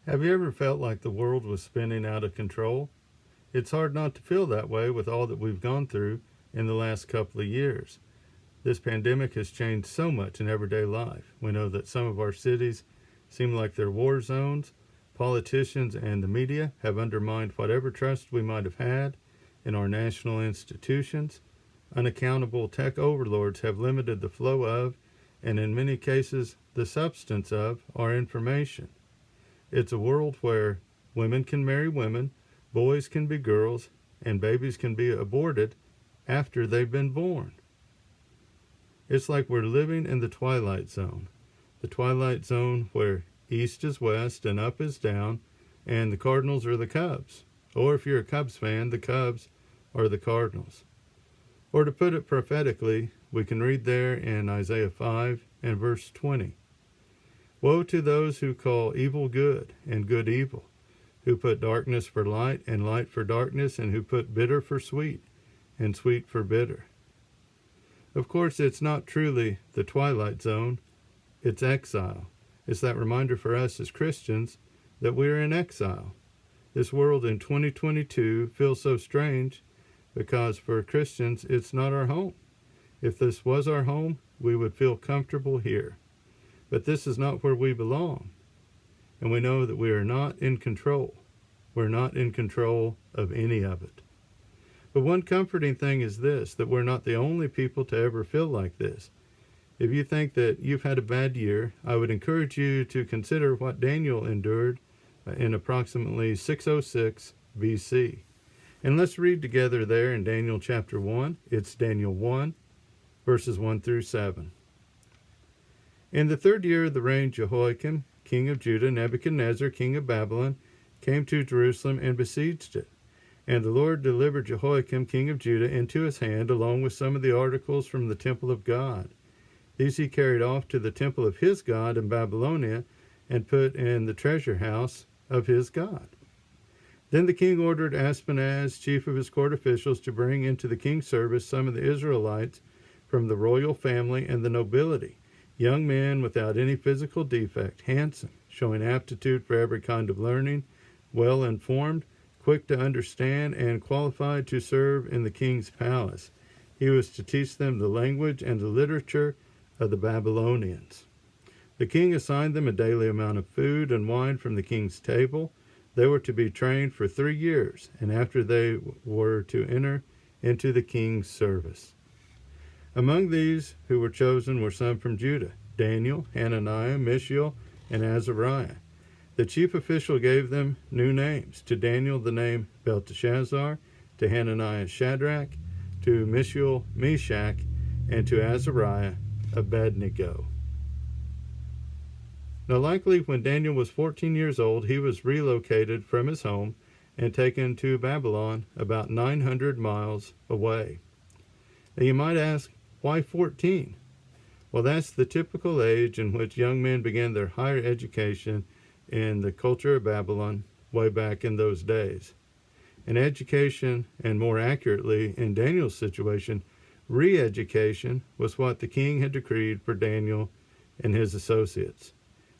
Have you ever felt like the world was spinning out of control? It's hard not to feel that way with all that we've gone through in the last couple of years. This pandemic has changed so much in everyday life. We know that some of our cities seem like they're war zones. Politicians and the media have undermined whatever trust we might have had in our national institutions. Unaccountable tech overlords have limited the flow of, and in many cases, the substance of, our information. It's a world where women can marry women, boys can be girls, and babies can be aborted after they've been born. It's like we're living in the twilight zone. The twilight zone where east is west and up is down, and the Cardinals are the Cubs. Or if you're a Cubs fan, the Cubs are the Cardinals. Or to put it prophetically, we can read there in Isaiah 5 and verse 20. Woe to those who call evil good and good evil, who put darkness for light and light for darkness, and who put bitter for sweet and sweet for bitter. Of course, it's not truly the twilight zone, it's exile. It's that reminder for us as Christians that we're in exile. This world in 2022 feels so strange because for Christians, it's not our home. If this was our home, we would feel comfortable here. But this is not where we belong. And we know that we are not in control. We're not in control of any of it. But one comforting thing is this, that we're not the only people to ever feel like this. If you think that you've had a bad year, I would encourage you to consider what Daniel endured in approximately 606 BC. And let's read together there in Daniel chapter 1. It's Daniel 1, verses 1 through 7. In the third year of the reign of Jehoiakim, king of Judah, Nebuchadnezzar, king of Babylon, came to Jerusalem and besieged it. And the Lord delivered Jehoiakim, king of Judah, into his hand, along with some of the articles from the temple of God. These he carried off to the temple of his God in Babylonia, and put in the treasure house of his God. Then the king ordered Ashpenaz, chief of his court officials, to bring into the king's service some of the Israelites from the royal family and the nobility, young men without any physical defect, handsome, showing aptitude for every kind of learning, well informed, quick to understand, and qualified to serve in the king's palace. He was to teach them the language and the literature of the Babylonians. The king assigned them a daily amount of food and wine from the king's table. They were to be trained for 3 years, and after they were to enter into the king's service. Among these who were chosen were some from Judah: Daniel, Hananiah, Mishael, and Azariah. The chief official gave them new names. To Daniel the name Belteshazzar, to Hananiah Shadrach, to Mishael Meshach, and to Azariah Abednego. Now likely when Daniel was 14 years old, he was relocated from his home and taken to Babylon, about 900 miles away. Now you might ask, why 14? Well, that's the typical age in which young men began their higher education in the culture of Babylon way back in those days. And education, and more accurately in Daniel's situation, re-education, was what the king had decreed for Daniel and his associates.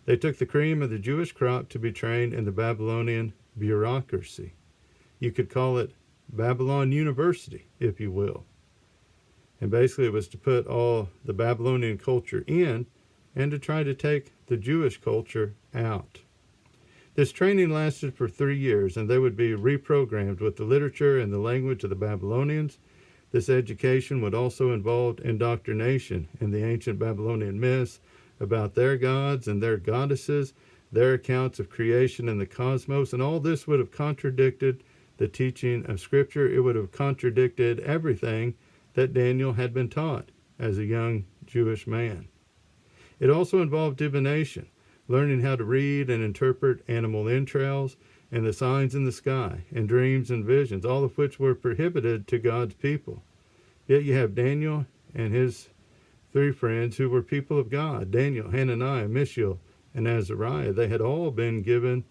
They took the cream of the Jewish crop to be trained in the Babylonian bureaucracy. You could call it Babylon University, if you will. And basically it was to put all the Babylonian culture in and to try to take the Jewish culture out. This training lasted for 3 years, and they would be reprogrammed with the literature and the language of the Babylonians. This education would also involve indoctrination in the ancient Babylonian myths about their gods and their goddesses, their accounts of creation and the cosmos, and all this would have contradicted the teaching of Scripture. It would have contradicted everything that Daniel had been taught as a young Jewish man. It also involved divination, learning how to read and interpret animal entrails and the signs in the sky, and dreams and visions, all of which were prohibited to God's people. Yet you have Daniel and his 3 friends who were people of God: Daniel, Hananiah, Mishael, and Azariah. They had all been given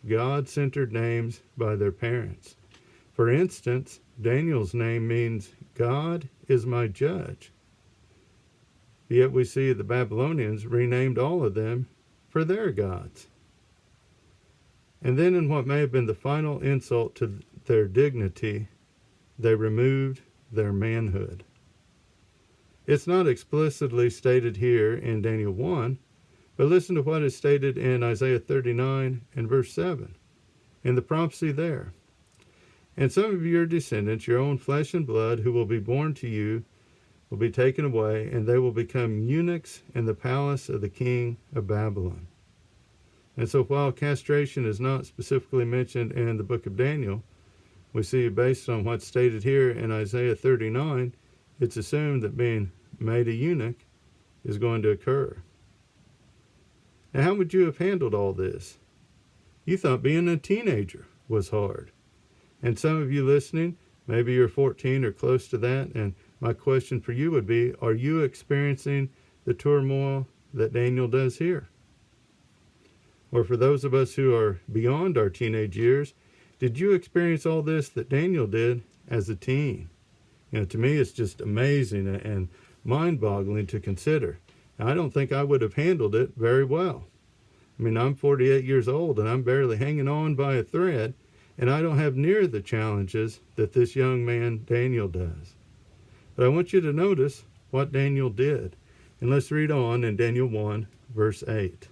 God-centered names by their parents. For instance, Daniel's name means God is my judge. Yet we see the Babylonians renamed all of them for their gods. And then, in what may have been the final insult to their dignity, they removed their manhood. It's not explicitly stated here in Daniel 1, but listen to what is stated in Isaiah 39 and verse 7, in the prophecy there. And some of your descendants, your own flesh and blood, who will be born to you, will be taken away, and they will become eunuchs in the palace of the king of Babylon. And so while castration is not specifically mentioned in the book of Daniel, we see based on what's stated here in Isaiah 39, it's assumed that being made a eunuch is going to occur. Now, how would you have handled all this? You thought being a teenager was hard. And some of you listening, maybe you're 14 or close to that, and my question for you would be, are you experiencing the turmoil that Daniel does here? Or for those of us who are beyond our teenage years, did you experience all this that Daniel did as a teen? To me, it's just amazing and mind-boggling to consider. I don't think I would have handled it very well. I'm 48 years old, and I'm barely hanging on by a thread, and I don't have near the challenges that this young man Daniel does. But I want you to notice what Daniel did. And let's read on in Daniel 1, verse 8.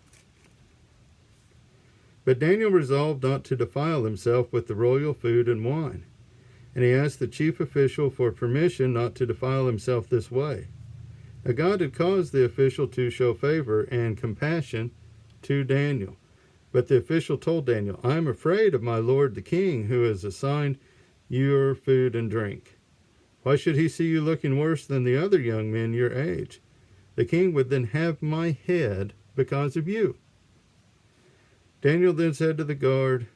But Daniel resolved not to defile himself with the royal food and wine. And he asked the chief official for permission not to defile himself this way. Now God had caused the official to show favor and compassion to Daniel. But the official told Daniel, I am afraid of my lord the king, who has assigned your food and drink. Why should he see you looking worse than the other young men your age? The king would then have my head because of you. Daniel then said to the guard,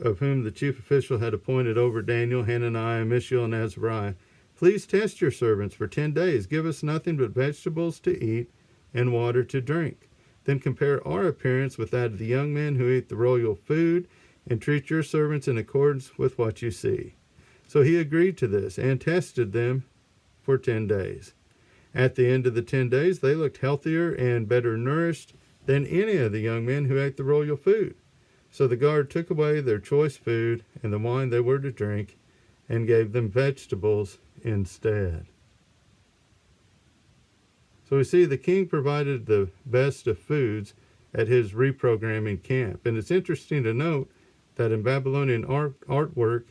of whom the chief official had appointed over Daniel, Hananiah, Mishael, and Azariah, please test your servants for 10 days. Give us nothing but vegetables to eat and water to drink. Then compare our appearance with that of the young men who eat the royal food, and treat your servants in accordance with what you see. So he agreed to this and tested them for 10 days. At the end of the 10 days, they looked healthier and better nourished than any of the young men who ate the royal food. So the guard took away their choice food and the wine they were to drink, and gave them vegetables instead. So we see the king provided the best of foods at his reprogramming camp. And it's interesting to note that in Babylonian artwork,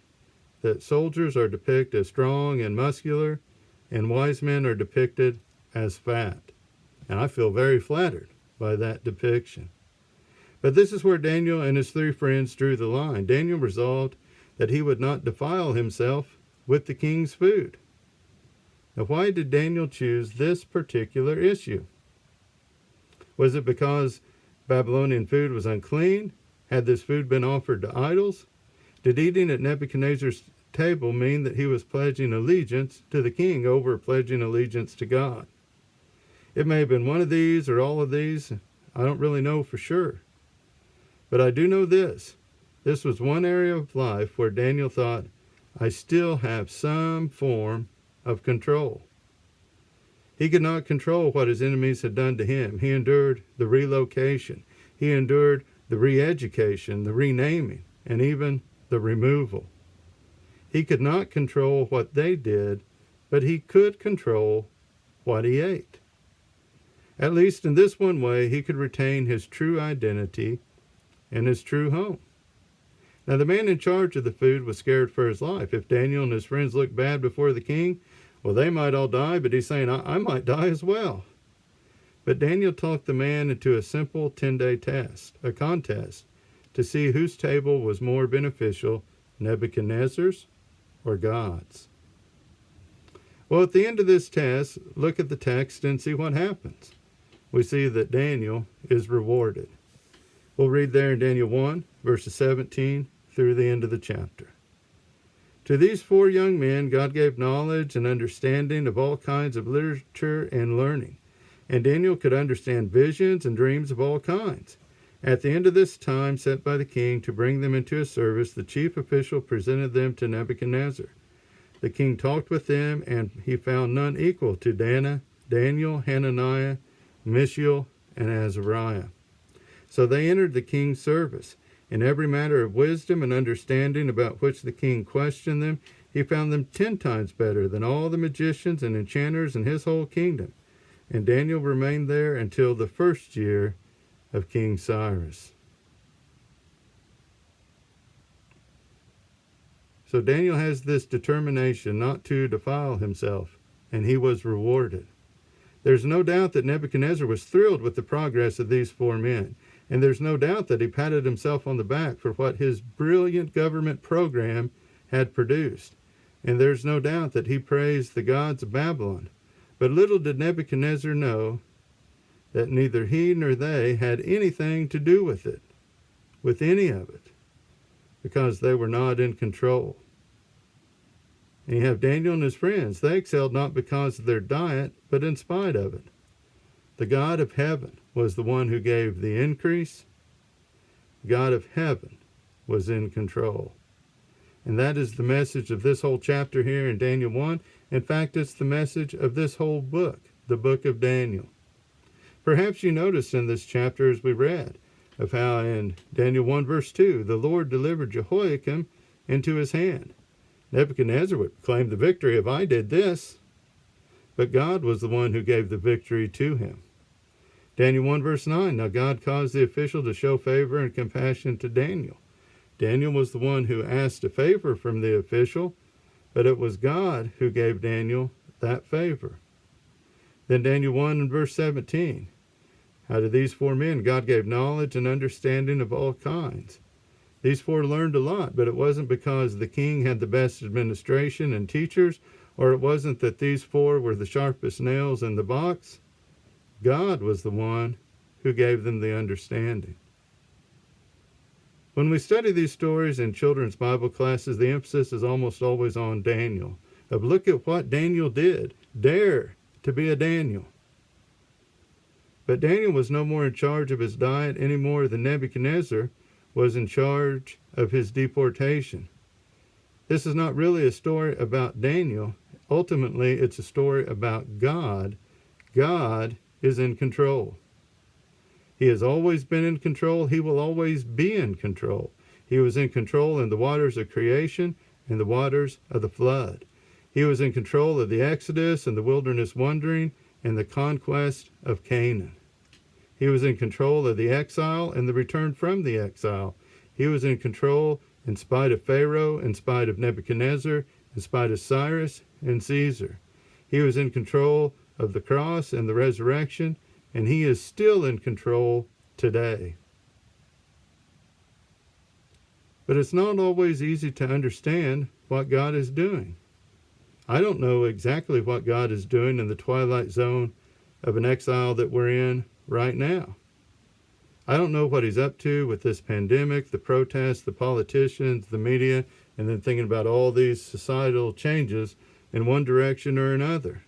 that soldiers are depicted as strong and muscular, and wise men are depicted as fat. And I feel very flattered by that depiction. But this is where Daniel and his 3 friends drew the line. Daniel resolved that he would not defile himself with the king's food. Now, why did Daniel choose this particular issue? Was it because Babylonian food was unclean? Had this food been offered to idols? Did eating at Nebuchadnezzar's table mean that he was pledging allegiance to the king over pledging allegiance to God? It may have been one of these or all of these. I don't really know for sure. But I do know this. This was one area of life where Daniel thought, I still have some form of control. He could not control what his enemies had done to him. He endured the relocation. He endured the re-education, the renaming, and even the removal. He could not control what they did, but he could control what he ate. At least in this one way, he could retain his true identity and his true home. Now, the man in charge of the food was scared for his life. If Daniel and his friends looked bad before the king, well, they might all die, but he's saying, I might die as well. But Daniel talked the man into a simple 10-day test, a contest, to see whose table was more beneficial, Nebuchadnezzar's or God's. Well, at the end of this test, look at the text and see what happens. We see that Daniel is rewarded. We'll read there in Daniel 1, verses 17 through the end of the chapter. To these 4 young men, God gave knowledge and understanding of all kinds of literature and learning. And Daniel could understand visions and dreams of all kinds. At the end of this time set by the king to bring them into his service, the chief official presented them to Nebuchadnezzar. The king talked with them, and he found none equal to Daniel, Hananiah, Mishael, and Azariah. So they entered the king's service. In every matter of wisdom and understanding about which the king questioned them, he found them 10 times better than all the magicians and enchanters in his whole kingdom. And Daniel remained there until the first year of King Cyrus. So Daniel has this determination not to defile himself, and he was rewarded. There's no doubt that Nebuchadnezzar was thrilled with the progress of these 4 men, and there's no doubt that he patted himself on the back for what his brilliant government program had produced. And there's no doubt that he praised the gods of Babylon. But little did Nebuchadnezzar know that neither he nor they had anything to do with it, with any of it, because they were not in control. And you have Daniel and his friends. They excelled not because of their diet, but in spite of it. The God of heaven was the one who gave the increase. God of heaven was in control. And that is the message of this whole chapter here in Daniel 1. In fact, it's the message of this whole book, the book of Daniel. Perhaps you noticed in this chapter, as we read, of how in Daniel 1 verse 2, the Lord delivered Jehoiakim into his hand. Nebuchadnezzar would claim the victory if I did this, but God was the one who gave the victory to him. Daniel 1 verse 9, now God caused the official to show favor and compassion to Daniel. Daniel was the one who asked a favor from the official, but it was God who gave Daniel that favor. Then Daniel 1 and verse 17, out of these 4 men, God gave knowledge and understanding of all kinds. These 4 learned a lot, but it wasn't because the king had the best administration and teachers, or it wasn't that these 4 were the sharpest nails in the box. God was the one who gave them the understanding. When we study these stories in children's Bible classes, the emphasis is almost always on Daniel. Of look at what Daniel did. Dare to be a Daniel. But Daniel was no more in charge of his diet any more than Nebuchadnezzar was in charge of his deportation. This is not really a story about Daniel. Ultimately, it's a story about God. God is in control. He has always been in control. He will always be in control. He was in control in the waters of creation and the waters of the flood. He was in control of the Exodus and the wilderness wandering and the conquest of Canaan. He was in control of the exile and the return from the exile. He was in control in spite of Pharaoh, in spite of Nebuchadnezzar, in spite of Cyrus and Caesar. He was in control of the cross and the resurrection, and he is still in control today. But it's not always easy to understand what God is doing. I don't know exactly what God is doing in the twilight zone of an exile that we're in right now. I don't know what he's up to with this pandemic, the protests, the politicians, the media, and then thinking about all these societal changes in one direction or another.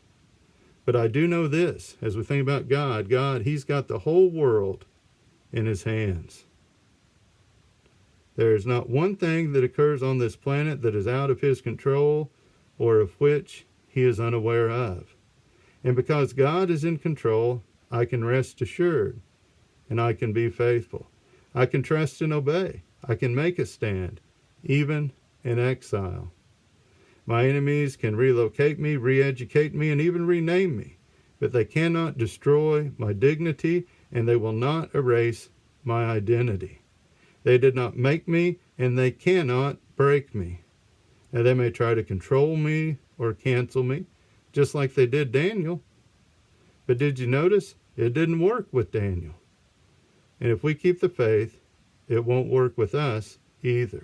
But I do know this, as we think about God, he's got the whole world in his hands. There is not one thing that occurs on this planet that is out of his control or of which he is unaware of. And because God is in control, I can rest assured and I can be faithful. I can trust and obey. I can make a stand, even in exile. My enemies can relocate me, re-educate me, and even rename me, but they cannot destroy my dignity, and they will not erase my identity. They did not make me, and they cannot break me. Now, they may try to control me or cancel me, just like they did Daniel. But did you notice? It didn't work with Daniel. And if we keep the faith, it won't work with us either.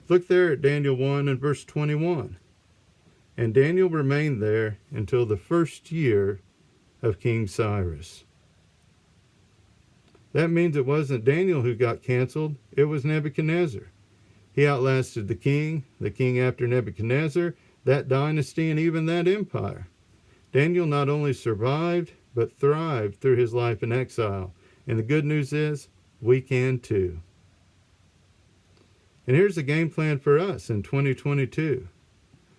Look there at Daniel 1 and verse 21. And Daniel remained there until the first year of King Cyrus. That means it wasn't Daniel who got canceled, it was Nebuchadnezzar. He outlasted the king after Nebuchadnezzar, that dynasty, and even that empire. Daniel not only survived, but thrived through his life in exile. And the good news is, we can too. And here's the game plan for us in 2022.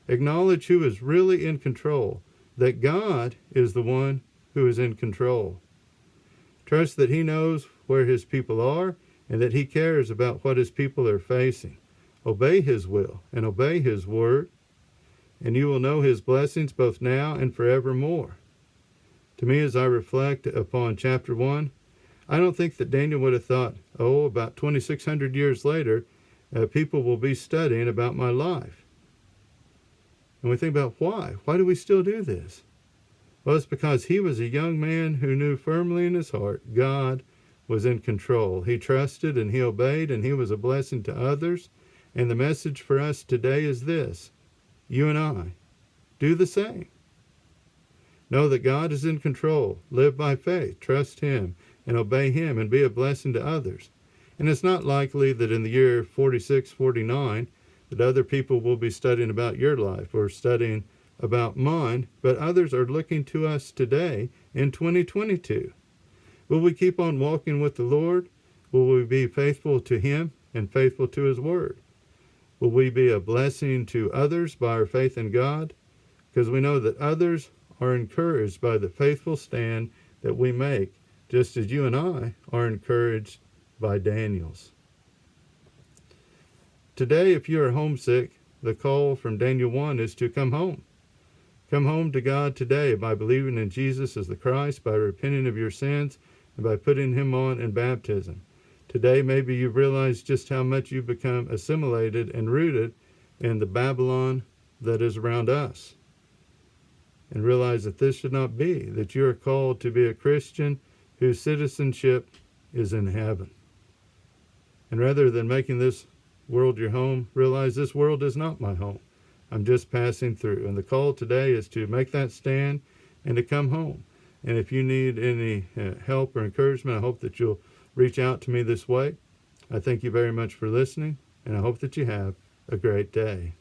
Acknowledge who is really in control, that God is the one who is in control. Trust that he knows where his people are and that he cares about what his people are facing. Obey his will and obey his word, and you will know his blessings both now and forevermore. To me, as I reflect upon chapter 1, I don't think that Daniel would have thought, about 2,600 years later, people will be studying about my life. And we think about why. Why do we still do this? Well, it's because he was a young man who knew firmly in his heart God was in control. He trusted and he obeyed, and he was a blessing to others. And the message for us today is this: you and I, do the same. Know that God is in control. Live by faith. Trust him and obey him and be a blessing to others. And it's not likely that in the year 46, 49, that other people will be studying about your life or studying about mine, but others are looking to us today in 2022. Will we keep on walking with the Lord? Will we be faithful to him and faithful to his word? Will we be a blessing to others by our faith in God? Because we know that others are encouraged by the faithful stand that we make, just as you and I are encouraged by Daniel's. Today, if you are homesick, the call from Daniel 1 is to come home. Come home to God today by believing in Jesus as the Christ, by repenting of your sins, and by putting him on in baptism. Today, maybe you've realized just how much you've become assimilated and rooted in the Babylon that is around us. And realize that this should not be, that you are called to be a Christian whose citizenship is in heaven. And rather than making this world your home, realize this world is not my home. I'm just passing through. And the call today is to make that stand and to come home. And if you need any help or encouragement, I hope that you'll reach out to me this way. I thank you very much for listening, and I hope that you have a great day.